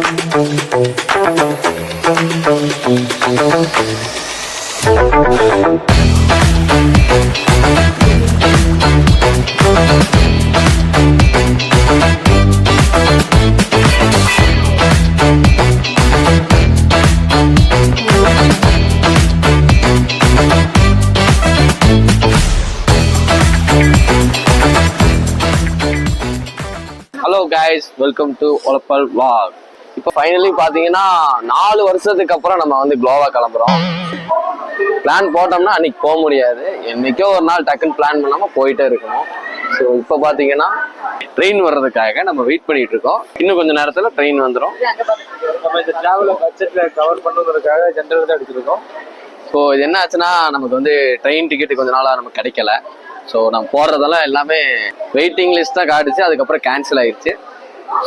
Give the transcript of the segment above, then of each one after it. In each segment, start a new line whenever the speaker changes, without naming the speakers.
Hello guys, welcome to ஒலப்பல் vlog. இப்போ finally பார்த்தீங்கன்னா 4 வருஷத்துக்கு அப்புறம் நம்ம வந்து குளோவா கிளம்புறோம். பிளான் போட்டோம்னா அன்னைக்கு போக முடியாது, என்னைக்கோ ஒரு நாள் டக்குன்னு பிளான் பண்ணாமல் போயிட்டே இருக்கணும். ஸோ இப்போ பார்த்தீங்கன்னா ட்ரெயின் வர்றதுக்காக நம்ம வெயிட் பண்ணிட்டு இருக்கோம். இன்னும் கொஞ்சம் நேரத்தில் ட்ரெயின் வந்துடும்.
நம்ம இந்த டிராவலை பட்ஜெட்டில் கவர் பண்ணுவதற்காக ஜென்ரல் தான் எடுத்துருக்கோம்.
ஸோ இது என்ன ஆச்சுன்னா, நமக்கு வந்து ட்ரெயின் டிக்கெட்டு கொஞ்ச நாளாக நமக்கு கிடைக்கல. ஸோ நம்ம போடுறதெல்லாம் எல்லாமே வெயிட்டிங் லிஸ்ட் தான் காட்டுச்சு, அதுக்கப்புறம் கேன்சல் ஆயிடுச்சு.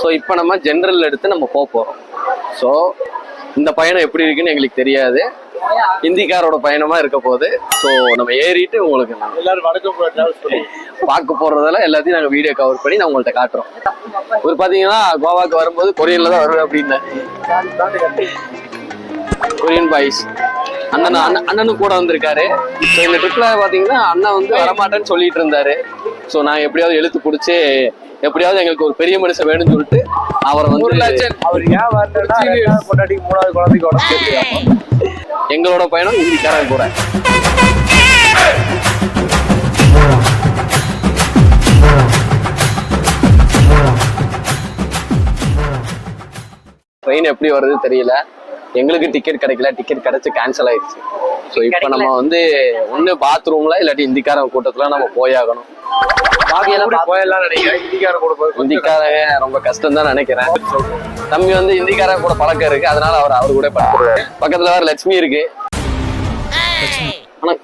ஸோ இப்போ நம்ம ஜென்ரல் எடுத்து நம்ம போக போகிறோம். ஸோ இந்த பயணம் எப்படி இருக்குன்னு எங்களுக்கு தெரியாது, ஹிந்திக்காரோட பயணமாக இருக்க போகுது. ஸோ நம்ம ஏறிட்டு உங்களுக்கு
எல்லாரும் வடக்கு
பார்க்க போகிறதெல்லாம் எல்லாத்தையும் நாங்கள் வீடியோ கவர் பண்ணி நான் உங்கள்கிட்ட காட்டுறோம். ஒரு பார்த்தீங்கன்னா கோவாக்கு வரும்போது கொரியனில் தான் வருவேன் அப்படின்னு கொரியன் பாய்ஸ் அண்ணனும் கூட வந்திருக்காரு. ஸோ இந்த ட்ரிப்ல பாத்தீங்கன்னா அண்ணன் வந்து வரமாட்டேன்னு சொல்லிட்டு இருந்தாரு. ஸோ நான் எப்படியாவது இழுத்து பிடிச்சி எப்படியாவது எங்களுக்கு ஒரு பெரிய மனுஷன் வேணும்னு சொல்லிட்டு அவரை வந்து
அவர் ஏன் வரலன்னா கொண்டாடிக்கு 3வது குழந்தைக்கு உடம்பு
எங்களோட பயணம் ஹிந்திக்காரன் கூட. ட்ரெயின் எப்படி வருது தெரியல, எங்களுக்கு டிக்கெட் கிடைக்கல, டிக்கெட் கிடைச்சு கேன்சல் ஆயிடுச்சு. ஸோ இப்போ நம்ம வந்து ஒன்று பாத்ரூம்ல இல்லாட்டி ஹிந்திக்காரன் கூட்டத்துல நம்ம போயாகணும்.
போயெல்லாம் நினைக்கிறேன்.
ஹிந்திக்காரங்க ரொம்ப கஷ்டம் தான் நினைக்கிறேன். தம்பி வந்து ஹிந்திக்காரன் கூட பழக்கம் இருக்கு, அதனால அவர் கூட படுத்துருவாரு. பக்கத்துல வேற லட்சுமி இருக்கு. ஆனா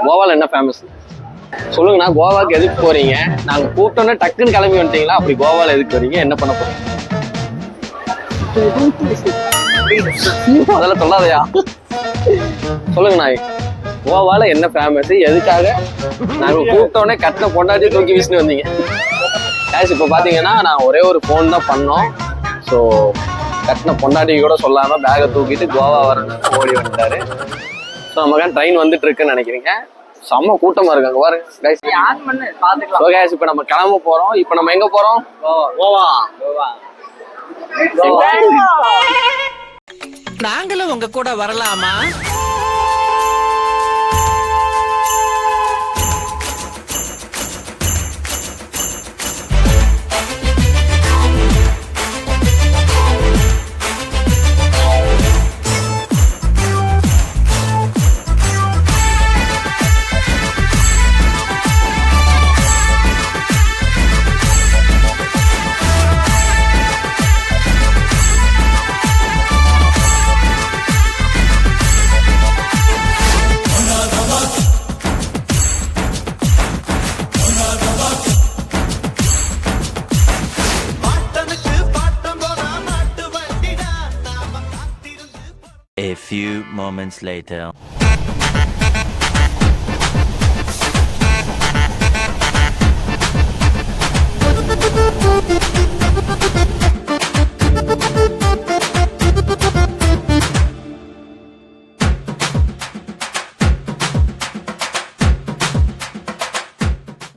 கோவால என்ன ஃபேமஸ் சொல்லுங்கண்ணா? கோவாக்கு எதுக்கு போறீங்க? நாங்க கூப்பிட்டோன்னே டக்குன்னு கிளம்பி வந்துட்டீங்களா? அப்படி கோவால எதுக்கு வரீங்க? என்ன பண்ண போறீங்க? அதெல்லாம் சொல்லாதையா, சொல்லுங்கண்ணா. கோவால என்ன ஃபேமஸ், எதுக்காக நாங்க கூப்பிட்டோன்னே கட்டின பொண்டாட்டி தூக்கி வீசிட்டு வந்தீங்க? கேஷ் இப்போ பாத்தீங்கன்னா நான் ஒரே ஒரு ஃபோன் தான் பண்ணோம். ஸோ கட்டின பொண்டாட்டி கூட சொல்லாம பேகை தூக்கிட்டு கோவா வரணும்னு ஓடி வந்துட்டாரு. ஸோ நமக்கு ட்ரெயின் வந்துட்டு இருக்குன்னு நினைக்கிறீங்க. செம்ம கூட்டமா இருக்காங்க பாருங்க. ஸோ கேஷ் இப்போ நம்ம கிளம்ப போறோம். இப்போ நம்ம எங்க போறோம்? கோவா.
நாங்களும் உங்க கூட வரலாமா?
A few moments later.